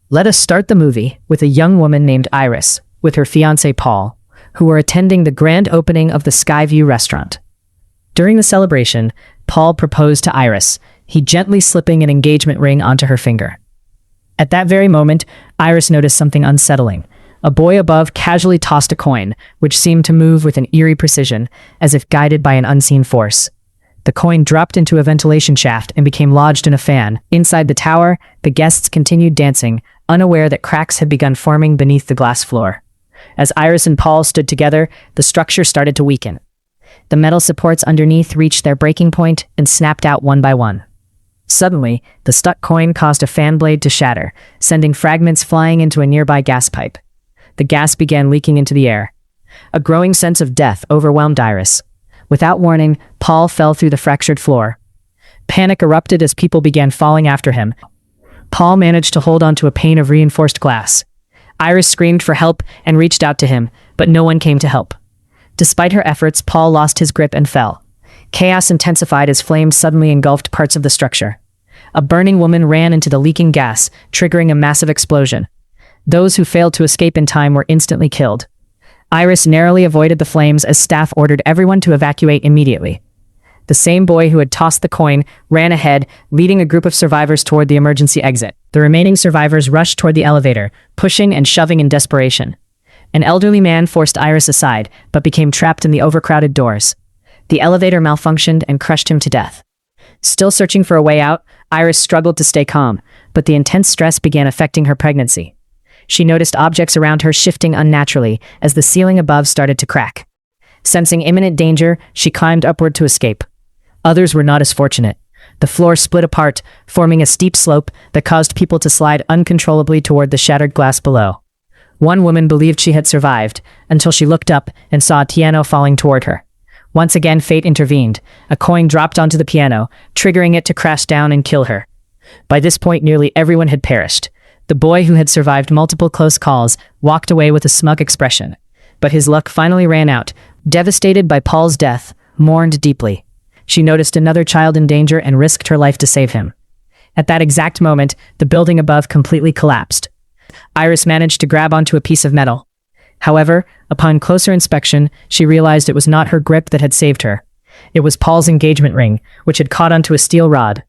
Let us start the movie with a young woman named Iris, with her fiancé Paul, who were attending the grand opening of the Skyview restaurant. During the celebration, Paul proposed to Iris, he gently slipping an engagement ring onto her finger. At that very moment, Iris noticed something unsettling. A boy above casually tossed a coin, which seemed to move with an eerie precision, as if guided by an unseen force. The coin dropped into a ventilation shaft and became lodged in a fan. Inside the tower, the guests continued dancing, unaware that cracks had begun forming beneath the glass floor. As Iris and Paul stood together, the structure started to weaken. The metal supports underneath reached their breaking point and snapped out one by one. Suddenly, the stuck coin caused a fan blade to shatter, sending fragments flying into a nearby gas pipe. The gas began leaking into the air. A growing sense of death overwhelmed Iris. Without warning, Paul fell through the fractured floor. Panic erupted as people began falling after him. Paul managed to hold onto a pane of reinforced glass. Iris screamed for help and reached out to him, but no one came to help. Despite her efforts, Paul lost his grip and fell. Chaos intensified as flames suddenly engulfed parts of the structure. A burning woman ran into the leaking gas, triggering a massive explosion. Those who failed to escape in time were instantly killed. Iris narrowly avoided the flames as staff ordered everyone to evacuate immediately. The same boy who had tossed the coin ran ahead, leading a group of survivors toward the emergency exit. The remaining survivors rushed toward the elevator, pushing and shoving in desperation. An elderly man forced Iris aside, but became trapped in the overcrowded doors. The elevator malfunctioned and crushed him to death. Still searching for a way out, Iris struggled to stay calm, but the intense stress began affecting her pregnancy. She noticed objects around her shifting unnaturally as the ceiling above started to crack. Sensing imminent danger, she climbed upward to escape. Others were not as fortunate. The floor split apart, forming a steep slope that caused people to slide uncontrollably toward the shattered glass below. One woman believed she had survived, until she looked up and saw a piano falling toward her. Once again, fate intervened. A coin dropped onto the piano, triggering it to crash down and kill her. By this point, nearly everyone had perished. The boy who had survived multiple close calls walked away with a smug expression. But his luck finally ran out. Devastated by Paul's death, mourned deeply. She noticed another child in danger and risked her life to save him. At that exact moment, the building above completely collapsed. Iris managed to grab onto a piece of metal. However, upon closer inspection, she realized it was not her grip that had saved her. It was Paul's engagement ring, which had caught onto a steel rod.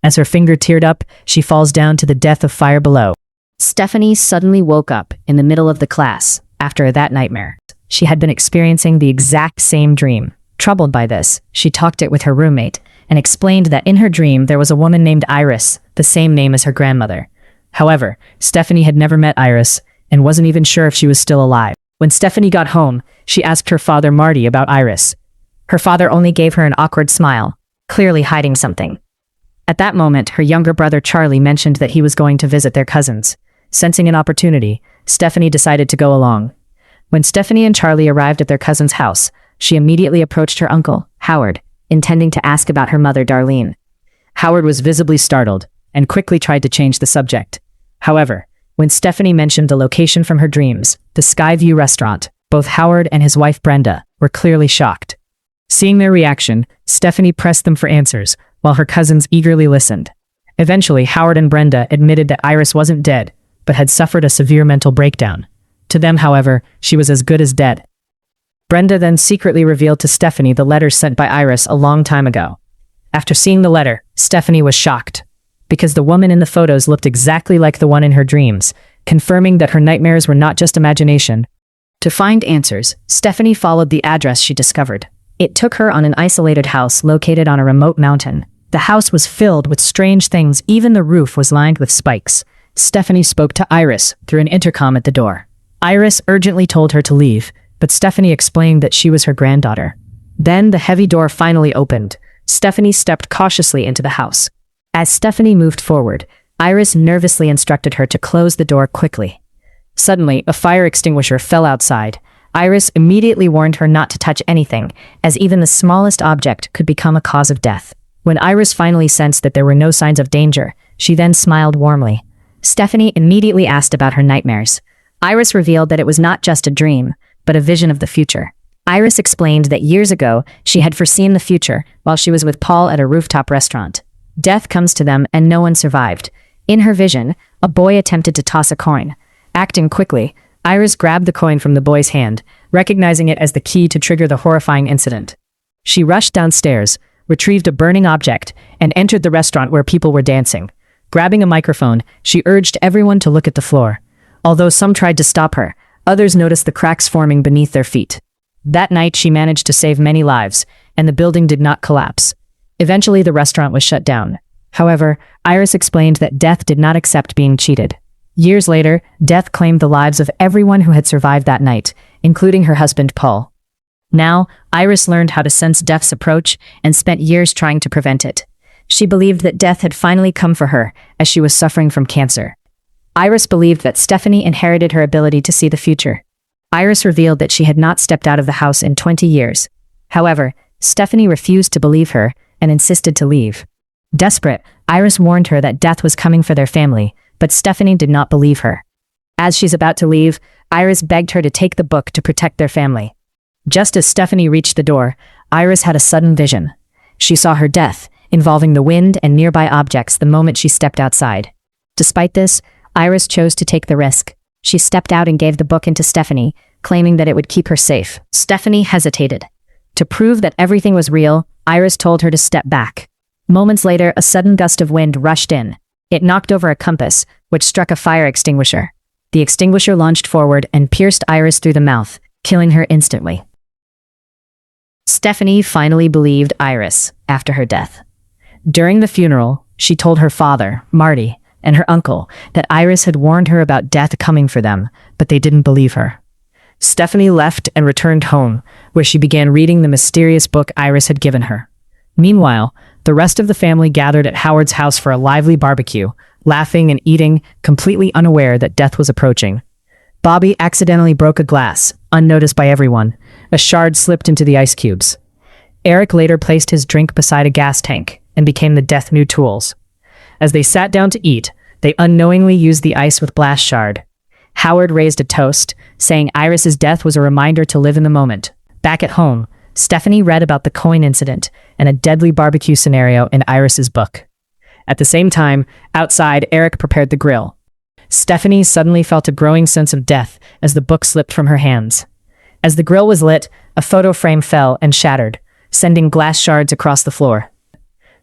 As her finger teared up, she falls down to the death of fire below. Stephanie suddenly woke up in the middle of the class after that nightmare. She had been experiencing the exact same dream. Troubled by this, she talked it with her roommate and explained that in her dream there was a woman named Iris, the same name as her grandmother. However, Stephanie had never met Iris and wasn't even sure if she was still alive. When Stephanie got home, she asked her father Marty about Iris. Her father only gave her an awkward smile, clearly hiding something. At that moment, her younger brother Charlie mentioned that he was going to visit their cousins. Sensing an opportunity, Stephanie decided to go along. When Stephanie and Charlie arrived at their cousin's house, she immediately approached her uncle, Howard, intending to ask about her mother Darlene. Howard was visibly startled and quickly tried to change the subject. However, when Stephanie mentioned the location from her dreams, the Skyview restaurant, both Howard and his wife Brenda were clearly shocked. Seeing their reaction, Stephanie pressed them for answers, while her cousins eagerly listened. Eventually, Howard and Brenda admitted that Iris wasn't dead, but had suffered a severe mental breakdown. To them, however, she was as good as dead. Brenda then secretly revealed to Stephanie the letter sent by Iris a long time ago. After seeing the letter, Stephanie was shocked, because the woman in the photos looked exactly like the one in her dreams, confirming that her nightmares were not just imagination. To find answers, Stephanie followed the address she discovered. It took her on an isolated house located on a remote mountain. The house was filled with strange things, even the roof was lined with spikes. Stephanie spoke to Iris through an intercom at the door. Iris urgently told her to leave, but Stephanie explained that she was her granddaughter. Then the heavy door finally opened. Stephanie stepped cautiously into the house. As Stephanie moved forward, Iris nervously instructed her to close the door quickly. Suddenly, a fire extinguisher fell outside. Iris immediately warned her not to touch anything, as even the smallest object could become a cause of death. When Iris finally sensed that there were no signs of danger, she then smiled warmly. Stephanie immediately asked about her nightmares. Iris revealed that it was not just a dream, but a vision of the future. Iris explained that years ago, she had foreseen the future while she was with Paul at a rooftop restaurant. Death comes to them and no one survived. In her vision, a boy attempted to toss a coin. Acting quickly, Iris grabbed the coin from the boy's hand, recognizing it as the key to trigger the horrifying incident. She rushed downstairs, retrieved a burning object, and entered the restaurant where people were dancing. Grabbing a microphone, she urged everyone to look at the floor. Although some tried to stop her, others noticed the cracks forming beneath their feet. That night, she managed to save many lives, and the building did not collapse. Eventually, the restaurant was shut down. However, Iris explained that Death did not accept being cheated. Years later, Death claimed the lives of everyone who had survived that night, including her husband Paul. Now, Iris learned how to sense Death's approach and spent years trying to prevent it. She believed that Death had finally come for her, as she was suffering from cancer. Iris believed that Stephanie inherited her ability to see the future. Iris revealed that she had not stepped out of the house in 20 years. However, Stephanie refused to believe her and insisted to leave. Desperate, Iris warned her that Death was coming for their family, but Stephanie did not believe her. As she's about to leave, Iris begged her to take the book to protect their family. Just as Stephanie reached the door, Iris had a sudden vision. She saw her death, involving the wind and nearby objects the moment she stepped outside. Despite this, Iris chose to take the risk. She stepped out and gave the book into Stephanie, claiming that it would keep her safe. Stephanie hesitated. To prove that everything was real, Iris told her to step back. Moments later, a sudden gust of wind rushed in. It knocked over a compass, which struck a fire extinguisher. The extinguisher launched forward and pierced Iris through the mouth, killing her instantly. Stephanie finally believed Iris after her death. During the funeral, she told her father, Marty, and her uncle that Iris had warned her about death coming for them, but they didn't believe her. Stephanie left and returned home, where she began reading the mysterious book Iris had given her. Meanwhile, the rest of the family gathered at Howard's house for a lively barbecue, laughing and eating, completely unaware that death was approaching. Bobby accidentally broke a glass, unnoticed by everyone. A shard slipped into the ice cubes. Eric later placed his drink beside a gas tank and became the death new tools. As they sat down to eat, they unknowingly used the ice with blast shard. Howard raised a toast, saying Iris's death was a reminder to live in the moment. Back at home, Stephanie read about the coin incident and a deadly barbecue scenario in Iris's book. At the same time, outside, Eric prepared the grill. Stephanie suddenly felt a growing sense of death as the book slipped from her hands. As the grill was lit, a photo frame fell and shattered, sending glass shards across the floor.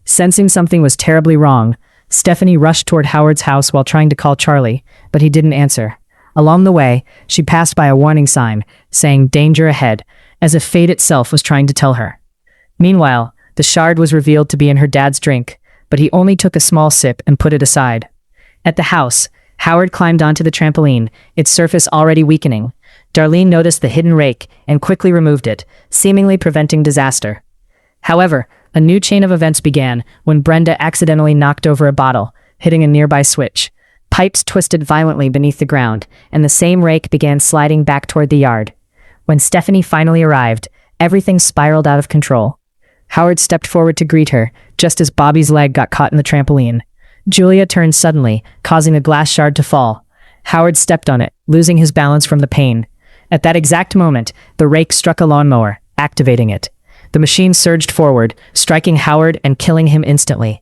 Sensing something was terribly wrong, Stephanie rushed toward Howard's house while trying to call Charlie, but he didn't answer. Along the way, she passed by a warning sign, saying "Danger ahead," as if fate itself was trying to tell her. Meanwhile, the shard was revealed to be in her dad's drink, but he only took a small sip and put it aside. At the house, Howard climbed onto the trampoline, its surface already weakening. Darlene noticed the hidden rake and quickly removed it, seemingly preventing disaster. However, a new chain of events began when Brenda accidentally knocked over a bottle, hitting a nearby switch. Pipes twisted violently beneath the ground, and the same rake began sliding back toward the yard. When Stephanie finally arrived, everything spiraled out of control. Howard stepped forward to greet her, just as Bobby's leg got caught in the trampoline. Julia turned suddenly, causing a glass shard to fall. Howard stepped on it, losing his balance from the pain. At that exact moment, the rake struck a lawnmower, activating it. The machine surged forward, striking Howard and killing him instantly.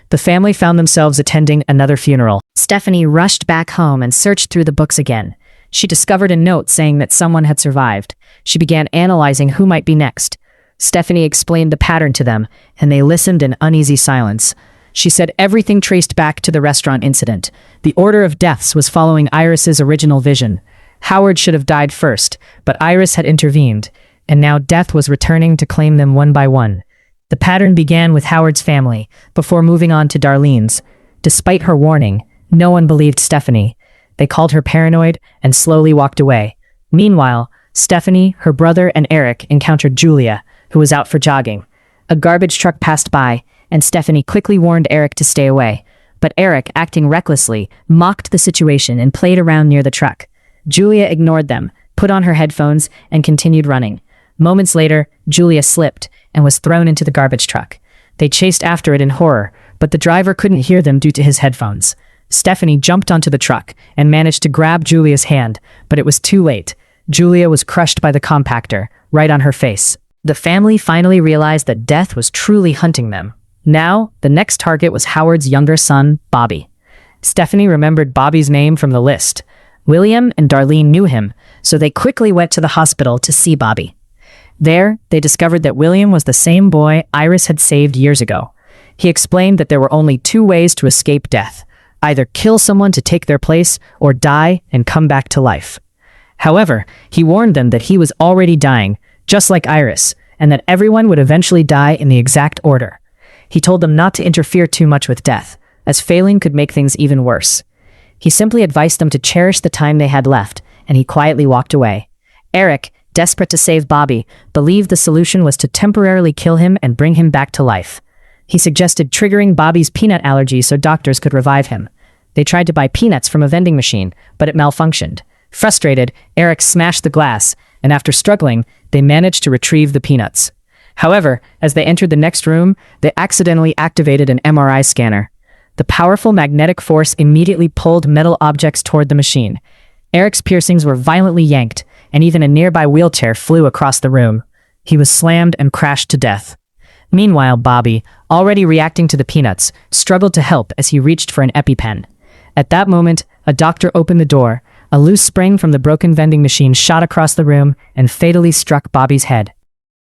The family found themselves attending another funeral. Stephanie rushed back home and searched through the books again. She discovered a note saying that someone had survived. She began analyzing who might be next. Stephanie explained the pattern to them, and they listened in uneasy silence. She said everything traced back to the restaurant incident. The order of deaths was following Iris's original vision. Howard should have died first, but Iris had intervened, and now death was returning to claim them one by one. The pattern began with Howard's family, before moving on to Darlene's. Despite her warning, no one believed Stephanie. They called her paranoid and slowly walked away. Meanwhile, Stephanie, her brother, and Eric encountered Julia, who was out for jogging. A garbage truck passed by, and Stephanie quickly warned Eric to stay away. But Eric, acting recklessly, mocked the situation and played around near the truck. Julia ignored them, put on her headphones, and continued running. Moments later, Julia slipped and was thrown into the garbage truck. They chased after it in horror, but the driver couldn't hear them due to his headphones. Stephanie jumped onto the truck and managed to grab Julia's hand, but it was too late. Julia was crushed by the compactor, right on her face. The family finally realized that death was truly hunting them. Now, the next target was Howard's younger son, Bobby. Stephanie remembered Bobby's name from the list. William and Darlene knew him, so they quickly went to the hospital to see Bobby. There, they discovered that William was the same boy Iris had saved years ago. He explained that there were only two ways to escape death: either kill someone to take their place or die and come back to life. However, he warned them that he was already dying, just like Iris, and that everyone would eventually die in the exact order. He told them not to interfere too much with death, as failing could make things even worse. He simply advised them to cherish the time they had left, and he quietly walked away. Eric, desperate to save Bobby, believed the solution was to temporarily kill him and bring him back to life. He suggested triggering Bobby's peanut allergy so doctors could revive him. They tried to buy peanuts from a vending machine, but it malfunctioned. Frustrated, Eric smashed the glass, and after struggling, they managed to retrieve the peanuts. However, as they entered the next room, they accidentally activated an MRI scanner. The powerful magnetic force immediately pulled metal objects toward the machine. Eric's piercings were violently yanked, and even a nearby wheelchair flew across the room. He was slammed and crashed to death. Meanwhile, Bobby, already reacting to the peanuts, struggled to help as he reached for an EpiPen. At that moment, a doctor opened the door. A loose spring from the broken vending machine shot across the room and fatally struck Bobby's head.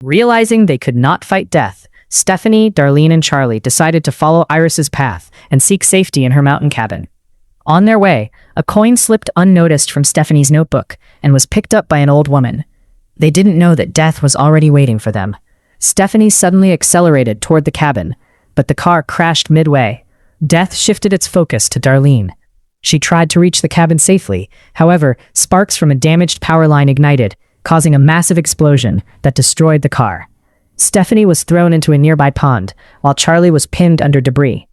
Realizing they could not fight death, Stephanie, Darlene, and Charlie decided to follow Iris's path and seek safety in her mountain cabin. On their way, a coin slipped unnoticed from Stephanie's notebook and was picked up by an old woman. They didn't know that death was already waiting for them. Stephanie suddenly accelerated toward the cabin, but the car crashed midway. Death shifted its focus to Darlene. She tried to reach the cabin safely. However, sparks from a damaged power line ignited, causing a massive explosion that destroyed the car. Stephanie was thrown into a nearby pond, while Charlie was pinned under debris.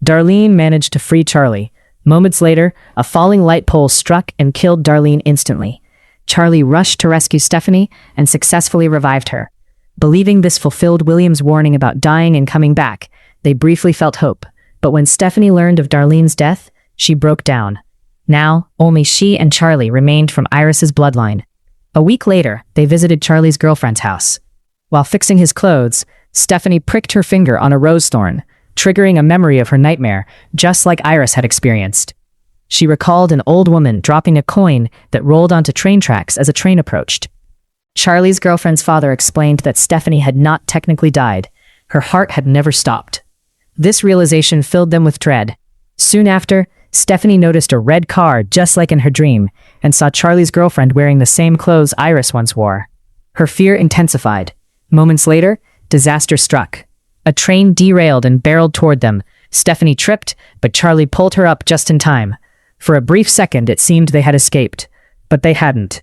Darlene managed to free Charlie. Moments later, a falling light pole struck and killed Darlene instantly. Charlie rushed to rescue Stephanie and successfully revived her. Believing this fulfilled William's warning about dying and coming back, they briefly felt hope. But when Stephanie learned of Darlene's death, she broke down. Now, only she and Charlie remained from Iris's bloodline. A week later, they visited Charlie's girlfriend's house. While fixing his clothes, Stephanie pricked her finger on a rose thorn, triggering a memory of her nightmare, just like Iris had experienced. She recalled an old woman dropping a coin that rolled onto train tracks as a train approached. Charlie's girlfriend's father explained that Stephanie had not technically died. Her heart had never stopped. This realization filled them with dread. Soon after, Stephanie noticed a red car just like in her dream and saw Charlie's girlfriend wearing the same clothes Iris once wore. Her fear intensified. Moments later, disaster struck. A train derailed and barreled toward them. Stephanie tripped, but Charlie pulled her up just in time. For a brief second, it seemed they had escaped, but they hadn't.